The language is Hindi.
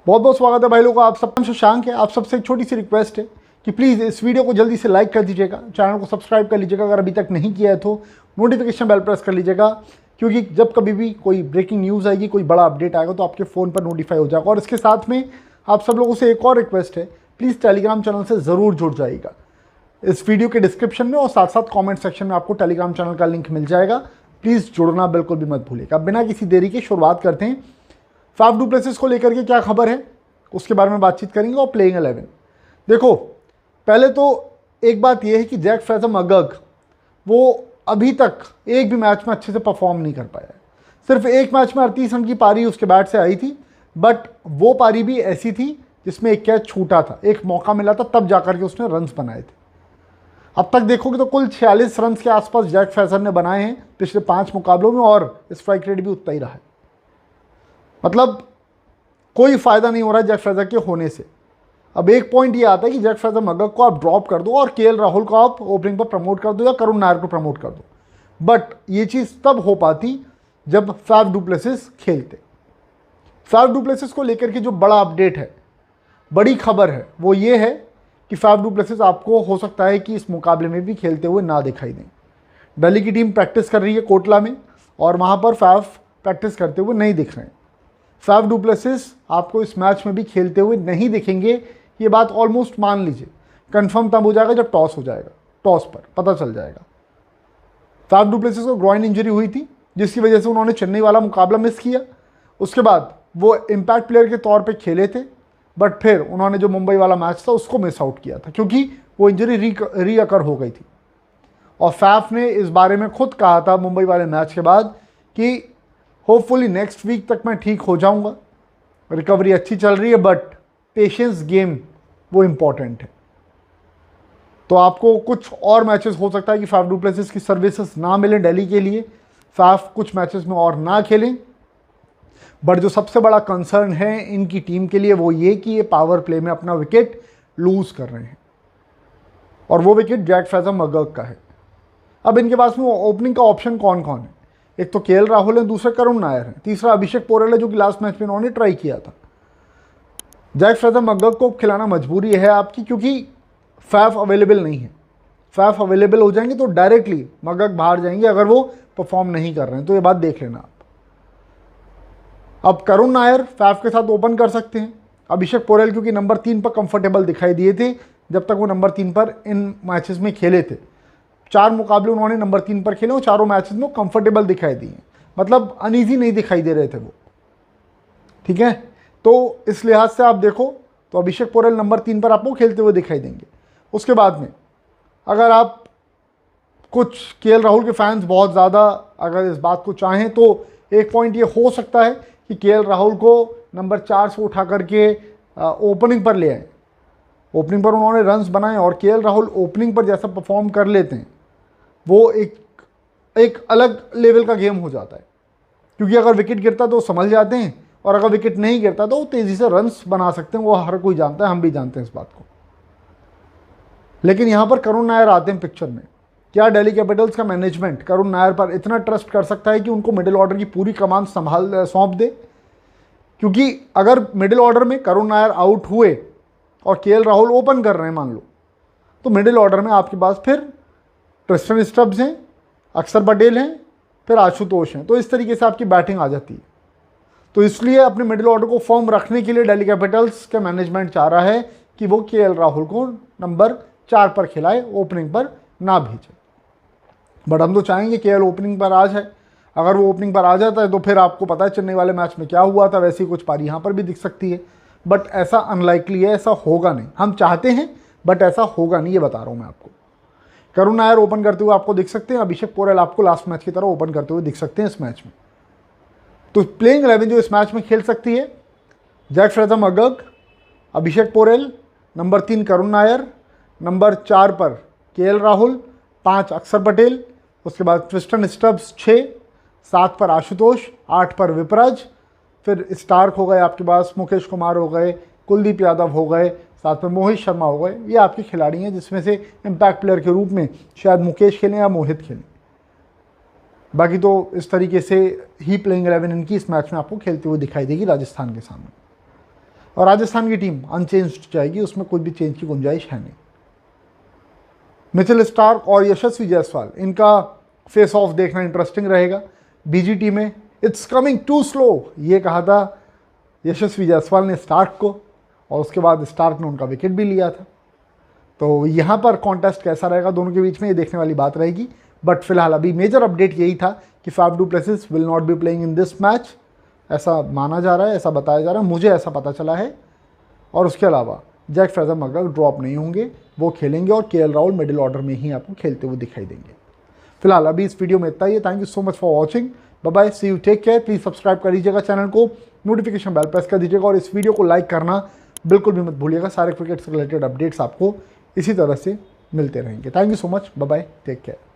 बहुत बहुत स्वागत है भाई लोगों का। आप सब शशांक है। आप सबसे एक छोटी सी रिक्वेस्ट है कि प्लीज़ इस वीडियो को जल्दी से लाइक कर दीजिएगा, चैनल को सब्सक्राइब कर लीजिएगा अगर अभी तक नहीं किया है तो, नोटिफिकेशन बेल प्रेस कर लीजिएगा, क्योंकि जब कभी भी कोई ब्रेकिंग न्यूज़ आएगी, कोई बड़ा अपडेट आएगा तो आपके फ़ोन पर नोटिफाई हो जाएगा। और इसके साथ में आप सब लोगों से एक और रिक्वेस्ट है, प्लीज़ टेलीग्राम चैनल से ज़रूर जुड़ जाइएगा। इस वीडियो के डिस्क्रिप्शन में और साथ साथ कमेंट सेक्शन में आपको टेलीग्राम चैनल का लिंक मिल जाएगा। प्लीज़ जुड़ना बिल्कुल भी मत भूलिएगा। बिना किसी देरी के शुरुआत करते हैं। फाफ डू प्लेसिस को लेकर के क्या खबर है उसके बारे में बातचीत करेंगे। और प्लेइंग 11 देखो, पहले तो एक बात यह है कि जैक फ्रेज़र मगर्ग वो अभी तक एक भी मैच में अच्छे से परफॉर्म नहीं कर पाया है। सिर्फ एक मैच में 38 रन की पारी उसके बैट से आई थी, बट वो पारी भी ऐसी थी जिसमें एक कैच छूटा था, एक मौका मिला था, तब जाकर के उसने रन्स बनाए थे। अब तक देखोगे तो कुल 46 रन के आसपास जैक फ्रेज़र ने बनाए हैं पिछले 5 मुकाबलों में, और स्ट्राइक रेट भी उतना ही रहा है। मतलब कोई फ़ायदा नहीं हो रहा है जैक फ्रेज़र के होने से। अब एक पॉइंट ये आता है कि जैक फ्रेज़र मगर्ग को आप ड्रॉप कर दो और केएल राहुल को आप ओपनिंग पर प्रमोट कर दो या करुण नायर को प्रमोट कर दो, बट ये चीज़ तब हो पाती जब फाफ डू प्लेसिस खेलते। फाफ डू प्लेसिस को लेकर के जो बड़ा अपडेट है, बड़ी खबर है, वो ये है कि फाफ डू प्लेसिस आपको हो सकता है कि इस मुकाबले में भी खेलते हुए ना दिखाई दें। दिल्ली की टीम प्रैक्टिस कर रही है कोटला में, और वहाँ पर फाफ प्रैक्टिस करते हुए नहीं दिख रहे हैं। फाफ डू प्लेसिस आपको इस मैच में भी खेलते हुए नहीं दिखेंगे, ये बात ऑलमोस्ट मान लीजिए। कंफर्म तब हो जाएगा जब टॉस हो जाएगा, टॉस पर पता चल जाएगा। फाफ डू प्लेसिस को ग्रॉइन इंजरी हुई थी, जिसकी वजह से उन्होंने चेन्नई वाला मुकाबला मिस किया। उसके बाद वो इम्पैक्ट प्लेयर के तौर पे खेले थे, बट फिर उन्होंने जो मुंबई वाला मैच था उसको मिस आउट किया था, क्योंकि वो इंजरी रीअकर हो गई थी। और फाफ ने इस बारे में खुद कहा था मुंबई वाले मैच के बाद कि होपफुली नेक्स्ट वीक तक मैं ठीक हो जाऊंगा, रिकवरी अच्छी चल रही है, बट पेशेंस गेम वो इम्पॉर्टेंट है। तो आपको कुछ और मैचेस हो सकता है कि फाफ डू प्लेसिस की सर्विसेज ना मिलें दिल्ली के लिए, फाफ कुछ मैचेस में और ना खेलें। बट जो सबसे बड़ा कंसर्न है इनकी टीम के लिए वो ये कि ये पावर प्ले में अपना विकेट लूज़ कर रहे हैं, और वो विकेट जैक फ्रेज़र मगर्ग का है। अब इनके पास में ओपनिंग का ऑप्शन कौन कौन है? एक तो केएल राहुल है, दूसरा करुण नायर है, तीसरा अभिषेक पोरेल है जो कि लास्ट मैच में इन्होंने ट्राई किया था। जैक फ्रेज़र मगर्ग को खिलाना मजबूरी है आपकी, क्योंकि फाफ अवेलेबल नहीं है। फाफ अवेलेबल हो जाएंगे तो डायरेक्टली मगर्ग बाहर जाएंगे अगर वो परफॉर्म नहीं कर रहे हैं, तो ये बात देख लेना आप। अब करुण नायर फाफ के साथ ओपन कर सकते हैं। अभिषेक पोरेल क्योंकि नंबर 3 पर कंफर्टेबल दिखाई दिए थे जब तक वो नंबर 3 पर इन मैचेस में खेले थे। 4 मुकाबले उन्होंने नंबर 3 पर खेले और चारों मैचेस में कंफर्टेबल दिखाई दिए, मतलब अनईजी नहीं दिखाई दे रहे थे वो। ठीक है, तो इस लिहाज से आप देखो तो अभिषेक पोरेल नंबर 3 पर आपको खेलते हुए दिखाई देंगे। उसके बाद में अगर आप कुछ केएल राहुल के फैंस बहुत ज़्यादा अगर इस बात को चाहें तो एक पॉइंट ये हो सकता है कि केएल राहुल को नंबर 4 से उठा करके ओपनिंग पर ले आए। ओपनिंग पर उन्होंने रन्स बनाए, और केएल राहुल ओपनिंग पर जैसा परफॉर्म कर लेते हैं वो एक अलग लेवल का गेम हो जाता है, क्योंकि अगर विकेट गिरता तो संभल जाते हैं, और अगर विकेट नहीं गिरता तो वो तेज़ी से रन्स बना सकते हैं। वो हर कोई जानता है, हम भी जानते हैं इस बात को। लेकिन यहाँ पर करुण नायर आते हैं पिक्चर में। क्या दिल्ली कैपिटल्स का मैनेजमेंट करुण नायर पर इतना ट्रस्ट कर सकता है कि उनको मिडिल ऑर्डर की पूरी कमान सौंप दे? क्योंकि अगर मिडिल ऑर्डर में करुण नायर आउट हुए और केएल राहुल ओपन कर रहे हैं मान लो, तो मिडिल ऑर्डर में आपके पास फिर ट्रिस्टन स्टब्स हैं, अक्षर पटेल हैं, फिर आशुतोष हैं। तो इस तरीके से आपकी बैटिंग आ जाती है। तो इसलिए अपने मिडिल ऑर्डर को फॉर्म रखने के लिए दिल्ली कैपिटल्स का मैनेजमेंट चाह रहा है कि वो केएल राहुल को नंबर 4 पर खिलाए, ओपनिंग पर ना भेजे। बट हम तो चाहेंगे केएल ओपनिंग पर आ जाए। अगर वो ओपनिंग पर आ जाता है तो फिर आपको पता है चेन्नई वाले मैच में क्या हुआ था, वैसी कुछ पारी यहाँ पर भी दिख सकती है। बट ऐसा अनलाइकली है, ऐसा होगा नहीं। हम चाहते हैं बट ऐसा होगा नहीं, ये बता रहा हूँ मैं आपको। करुण नायर ओपन करते हुए आपको दिख सकते हैं, अभिषेक पोरेल आपको लास्ट मैच की तरह ओपन करते हुए दिख सकते हैं इस मैच में। तो प्लेइंग 11 जो इस मैच में खेल सकती है, जैक फ्रेज़र मगर्ग, अभिषेक पोरेल, नंबर 3 करुण नायर, नंबर 4 पर केएल राहुल, 5 अक्षर पटेल, उसके बाद ट्रिस्टन स्टब्स 6, 7 पर आशुतोष, 8 पर विपराज, फिर स्टार्क हो गए आपके पास, मुकेश कुमार हो गए, कुलदीप यादव हो गए, साथ में मोहित शर्मा हो गए, ये आपके खिलाड़ी हैं जिसमें से इम्पैक्ट प्लेयर के रूप में शायद मुकेश खेलें या मोहित खेलें। बाकी तो इस तरीके से ही प्लेइंग 11 इनकी इस मैच में आपको खेलते हुए दिखाई देगी राजस्थान के सामने। और राजस्थान की टीम अनचेंज्ड जाएगी, उसमें कोई भी चेंज की गुंजाइश है नहीं। मिचेल स्टार्क और यशस्वी जायसवाल, इनका फेस ऑफ देखना इंटरेस्टिंग रहेगा। बीजीटी में इट्स कमिंग टू स्लो, ये कहा था यशस्वी जायसवाल ने स्टार्क को, और उसके बाद स्टार्क ने उनका विकेट भी लिया था। तो यहाँ पर कॉन्टेस्ट कैसा रहेगा दोनों के बीच में, ये देखने वाली बात रहेगी। बट फिलहाल अभी मेजर अपडेट यही था कि Faf du Plessis will not be playing in this match, ऐसा माना जा रहा है, ऐसा बताया जा रहा है, मुझे ऐसा पता चला है। और उसके अलावा जैक फ्रेजर मगर ड्रॉप नहीं होंगे, वो खेलेंगे और केएल राहुल मिडिल ऑर्डर में ही आपको खेलते हुए दिखाई देंगे। फिलहाल अभी इस वीडियो में इतना ही है। Thank you so much for watching, bye bye, see you, take care. Please subscribe कर लीजिएगा चैनल को, नोटिफिकेशन बेल प्रेस कर दीजिएगा और इस वीडियो को लाइक करना बिल्कुल भी मत भूलिएगा। सारे क्रिकेट से रिलेटेड अपडेट्स आपको इसी तरह से मिलते रहेंगे। Thank you so much, bye bye, take care.